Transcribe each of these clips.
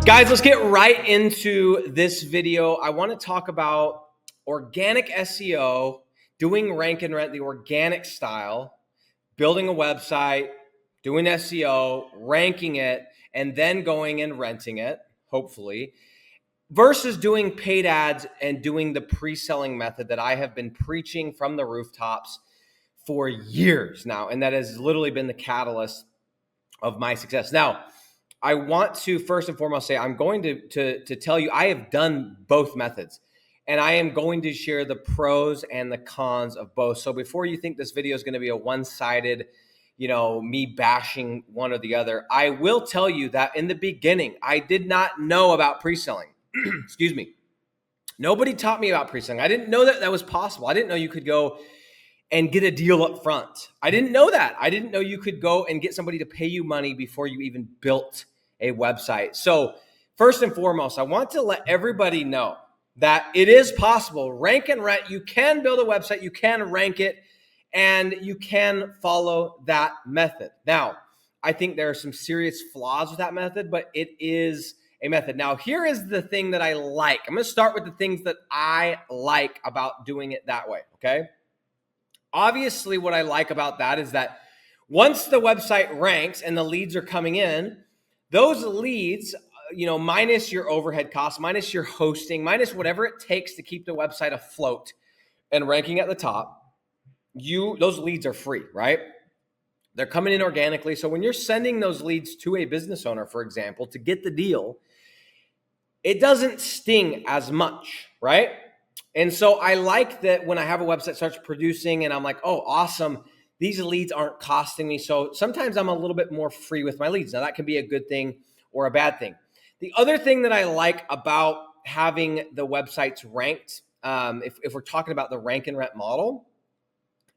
Guys, let's get right into this video. I want to talk about organic SEO, doing rank and rent the organic style, building a website, doing SEO, ranking it, and then going and renting it, hopefully, versus doing paid ads and doing the pre-selling method that I have been preaching from the rooftops for years now. And that has literally been the catalyst of my success. Now, I want to first and foremost say I'm going to tell you I have done both methods, and I am going to share the pros and the cons of both. So before you think this video is going to be a one-sided, me bashing one or the other, I will tell you that in the beginning, I did not know about pre-selling. Excuse me. Nobody taught me about pre-selling. I didn't know that that was possible. I didn't know you could go and get a deal up front. I didn't know that. I didn't know you could go and get somebody to pay you money before you even built a website. So first and foremost, I want to let everybody know that it is possible. Rank and rent, you can build a website, you can rank it, and you can follow that method. Now, I think there are some serious flaws with that method, but it is a method. Now, here is the thing that I like. I'm going to start with the things that I like about doing it that way, okay? Obviously, what I like about that is that once the website ranks and the leads are coming in, those leads, minus your overhead costs, minus your hosting, minus whatever it takes to keep the website afloat and ranking at the top, those leads are free, right? They're coming in organically. So when you're sending those leads to a business owner, for example, to get the deal, it doesn't sting as much, right? And so I like that when I have a website starts producing and I'm like, oh, awesome. These leads aren't costing me. So sometimes I'm a little bit more free with my leads. Now that can be a good thing or a bad thing. The other thing that I like about having the websites ranked, if we're talking about the rank and rent model,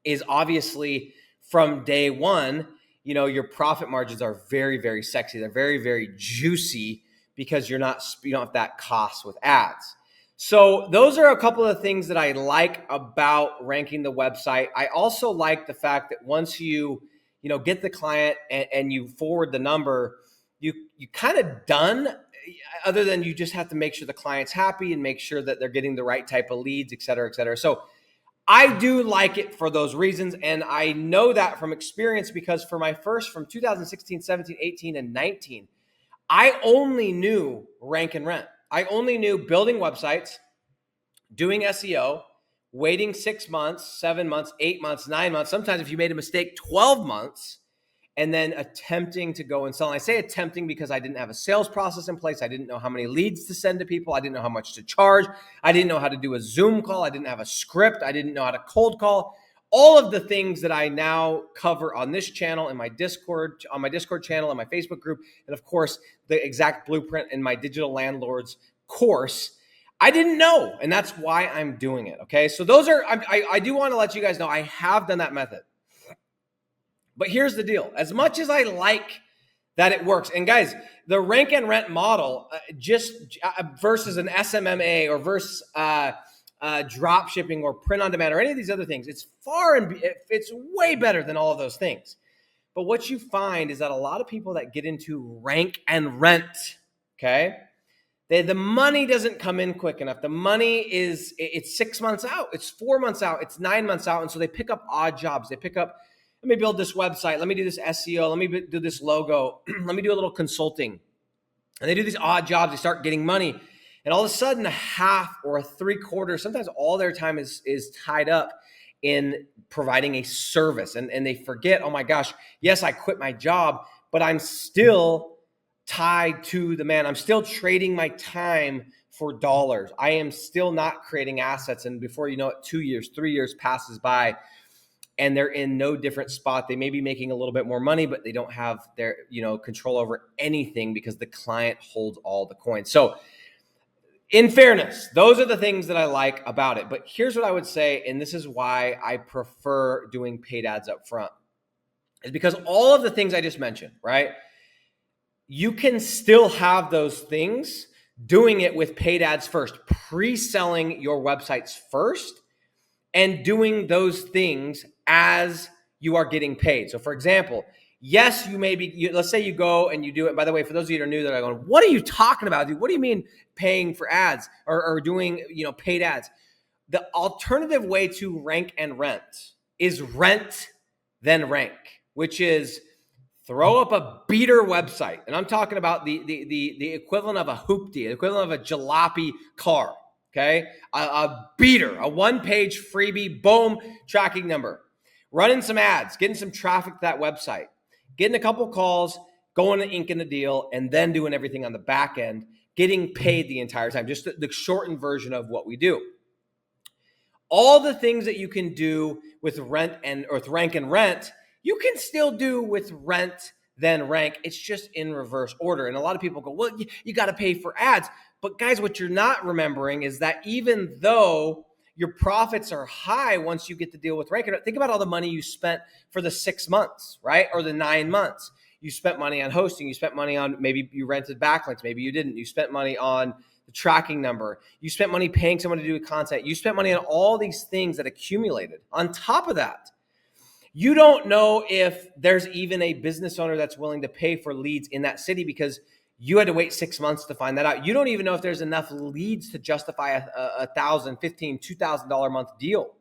is obviously from day one, your profit margins are very, very sexy. They're very, very juicy because you don't have that cost with ads. So those are a couple of things that I like about ranking the website. I also like the fact that once you get the client and you forward the number, you kind of done, other than you just have to make sure the client's happy and make sure that they're getting the right type of leads, et cetera, et cetera. So I do like it for those reasons. And I know that from experience because from 2016, 17, 18, and 19, I only knew rank and rent. I only knew building websites, doing SEO, waiting 6 months, 7 months, 8 months, 9 months, sometimes if you made a mistake, 12 months, and then attempting to go and sell. And I say attempting because I didn't have a sales process in place. I didn't know how many leads to send to people. I didn't know how much to charge. I didn't know how to do a Zoom call. I didn't have a script. I didn't know how to cold call. All of the things that I now cover on this channel, in my Discord, on my Discord channel, and my Facebook group, and of course, the exact blueprint in my Digital Landlords course, I didn't know, and that's why I'm doing it, okay? So I do want to let you guys know I have done that method. But here's the deal. As much as I like that it works, and guys, the rank and rent model versus an SMMA or versus drop shipping or print on demand or any of these other things, it's way better than all of those things. But what you find is that a lot of people that get into rank and rent, okay, the money doesn't come in quick enough. The money it's 6 months out, it's 4 months out, it's 9 months out. And so they pick up odd jobs. They pick up, let me build this website. Let me do this SEO. Let me do this logo. Let me do a little consulting. And they do these odd jobs. They start getting money. And all of a sudden, a half or a 3/4, sometimes all their time is tied up in providing a service. And they forget, oh my gosh, yes, I quit my job, but I'm still tied to the man. I'm still trading my time for dollars. I am still not creating assets. And before you know it, 2 years, 3 years passes by and they're in no different spot. They may be making a little bit more money, but they don't have their, control over anything because the client holds all the coins. So in fairness, those are the things that I like about it. But here's what I would say, and this is why I prefer doing paid ads up front, is because all of the things I just mentioned, right? You can still have those things doing it with paid ads first, pre-selling your websites first, and doing those things as you are getting paid. So for example, Yes, you may be, let's say you go and you do it. By the way, for those of you that are new that are going, what are you talking about, dude? What do you mean paying for ads or doing, paid ads? The alternative way to rank and rent is rent then rank, which is throw up a beater website. And I'm talking about the equivalent of a hoopty, the equivalent of a jalopy car. Okay. A beater, a one-page freebie, boom, tracking number. Running some ads, getting some traffic to that website, getting a couple calls, going and inking the deal, and then doing everything on the back end, getting paid the entire time. Just the shortened version of what we do. All the things that you can do with rank and rent, you can still do with rent then rank. It's just in reverse order. And a lot of people go, well, you got to pay for ads. But guys, what you're not remembering is that even though your profits are high once you get to deal with rank and rent, think about all the money you spent for the 6 months, right? Or the 9 months. You spent money on hosting. You spent money on, maybe you rented backlinks. Maybe you didn't. You spent money on the tracking number. You spent money paying someone to do content. You spent money on all these things that accumulated. On top of that, you don't know if there's even a business owner that's willing to pay for leads in that city because you had to wait 6 months to find that out. You don't even know if there's enough leads to justify a $1,000, $1,500, $2,000 a month deal.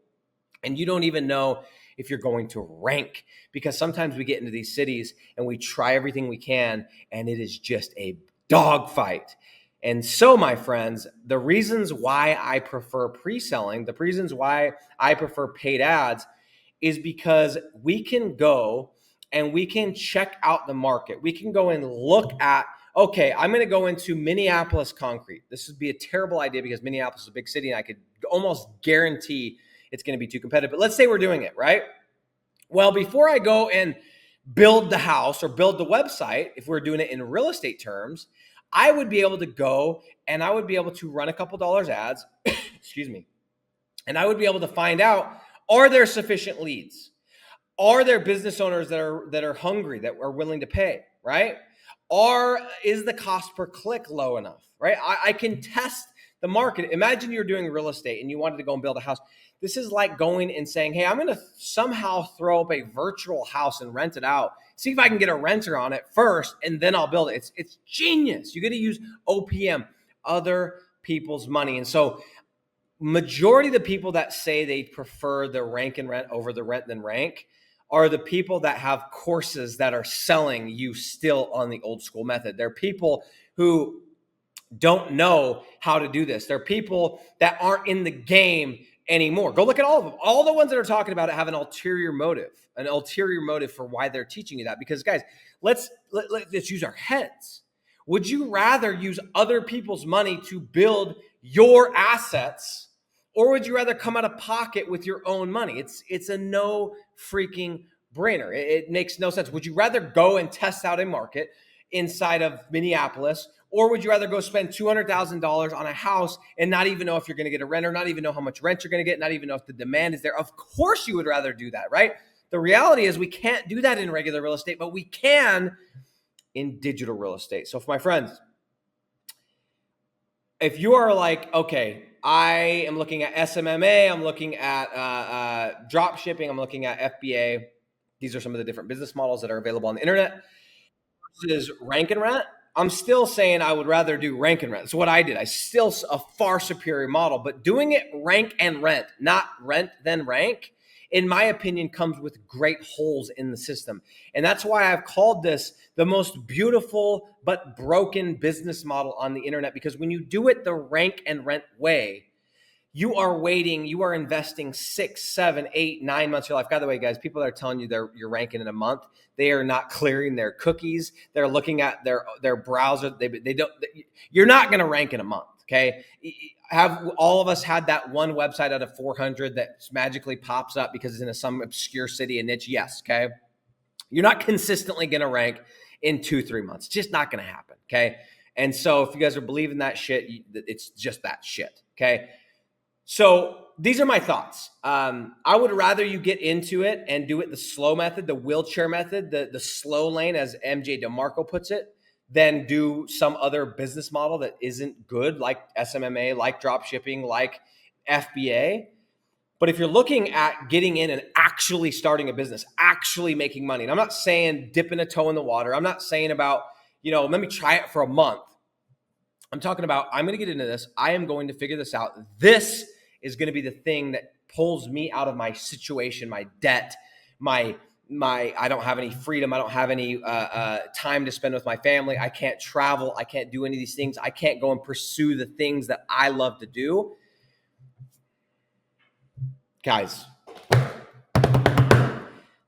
And you don't even know if you're going to rank, because sometimes we get into these cities and we try everything we can and it is just a dogfight. And so, my friends, the reasons why I prefer pre-selling, the reasons why I prefer paid ads is because we can go and we can check out the market. We can go and look at, okay, I'm going to go into Minneapolis concrete. This would be a terrible idea because Minneapolis is a big city and I could almost guarantee it's going to be too competitive. But let's say we're doing it, right? Well, before I go and build the house or build the website, if we're doing it in real estate terms, I would be able to go and I would be able to run a couple dollars ads, excuse me, and I would be able to find out, are there sufficient leads? Are there business owners that are hungry, that are willing to pay, right? Is the cost per click low enough, right? I can test the market. Imagine you're doing real estate and you wanted to go and build a house. This is like going and saying, hey, I'm going to somehow throw up a virtual house and rent it out. See if I can get a renter on it first, and then I'll build it. It's genius. You got to use OPM, other people's money. And so majority of the people that say they prefer the rank and rent over the rent then rank are the people that have courses that are selling you still on the old school method. They're people who don't know how to do this. They're people that aren't in the game anymore. Go look at all of them. All the ones that are talking about it have an ulterior motive for why they're teaching you that. Because guys, let's use our heads. Would you rather use other people's money to build your assets, or would you rather come out of pocket with your own money? It's a no freaking brainer. It makes no sense. Would you rather go and test out a market inside of Minneapolis, or would you rather go spend $200,000 on a house and not even know if you're going to get a renter, not even know how much rent you're going to get, not even know if the demand is there? Of course you would rather do that, right? The reality is we can't do that in regular real estate, but we can in digital real estate. So for my friends, if you are like, okay, I am looking at SMMA, I'm looking at drop shipping, I'm looking at FBA. These are some of the different business models that are available on the internet. Versus rank and rent, I'm still saying I would rather do rank and rent. That's what I did. I still a far superior model, but doing it rank and rent, not rent then rank, in my opinion, comes with great holes in the system. And that's why I've called this the most beautiful but broken business model on the internet, because when you do it the rank and rent way, you are investing 6, 7, 8, 9 months of your life. By the way, guys, people that are telling you you're ranking in a month, they are not clearing their cookies. They're looking at their browser. You're not going to rank in a month. Okay. Have all of us had that one website out of 400 that magically pops up because it's in some obscure city and niche? Yes. Okay. You're not consistently going to rank in 2-3 months. It's just not going to happen. Okay. And so if you guys are believing that shit, it's just that shit. Okay. So these are my thoughts. I would rather you get into it and do it the slow method, the wheelchair method, the slow lane, as MJ DeMarco puts it, than do some other business model that isn't good, like SMMA, like drop shipping, like FBA. But if you're looking at getting in and actually starting a business, actually making money, and I'm not saying dipping a toe in the water. I'm not saying about, let me try it for a month. I'm talking about, I'm going to get into this. I am going to figure this out. This is going to be the thing that pulls me out of my situation, my debt, my I don't have any freedom. I don't have any time to spend with my family. I can't travel. I can't do any of these things. I can't go and pursue the things that I love to do. Guys,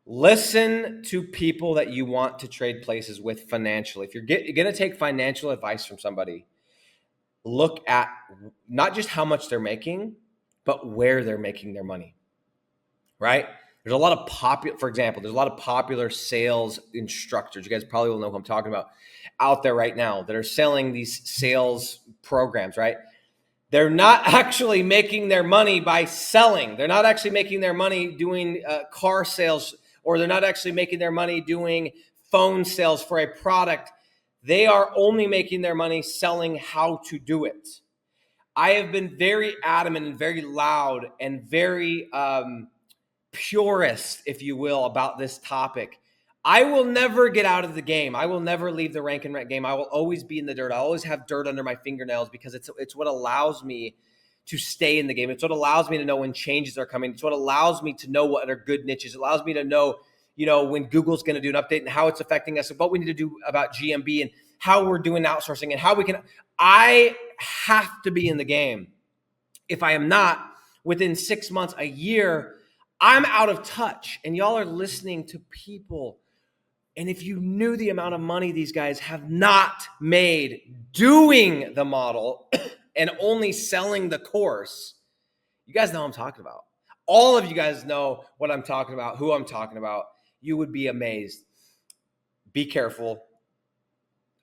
listen to people that you want to trade places with financially. If you're going to take financial advice from somebody, look at not just how much they're making, but where they're making their money, right? There's a lot of there's a lot of popular sales instructors. You guys probably will know who I'm talking about out there right now that are selling these sales programs, right? They're not actually making their money by selling. They're not actually making their money doing car sales, or they're not actually making their money doing phone sales for a product. They are only making their money selling how to do it. I have been very adamant and very loud and very purist, if you will, about this topic. I will never get out of the game. I will never leave the rank and rent game. I will always be in the dirt. I always have dirt under my fingernails because it's what allows me to stay in the game. It's what allows me to know when changes are coming. It's what allows me to know what are good niches. It allows me to know, when Google's going to do an update and how it's affecting us and what we need to do about GMB and how we're doing outsourcing and how we can. I have to be in the game. If I am not, within 6 months, a year, I'm out of touch. And y'all are listening to people. And if you knew the amount of money these guys have not made doing the model and only selling the course, you guys know what I'm talking about. All of you guys know what I'm talking about, who I'm talking about. You would be amazed. Be careful.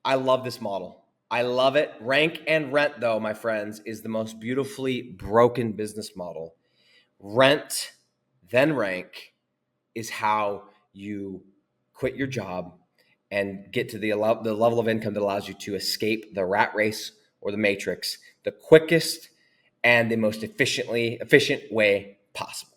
I love this model. I love it. Rank and rent, though, my friends, is the most beautifully broken business model. Rent, then rank is how you quit your job and get to the level of income that allows you to escape the rat race or the matrix the quickest and the most efficient way possible.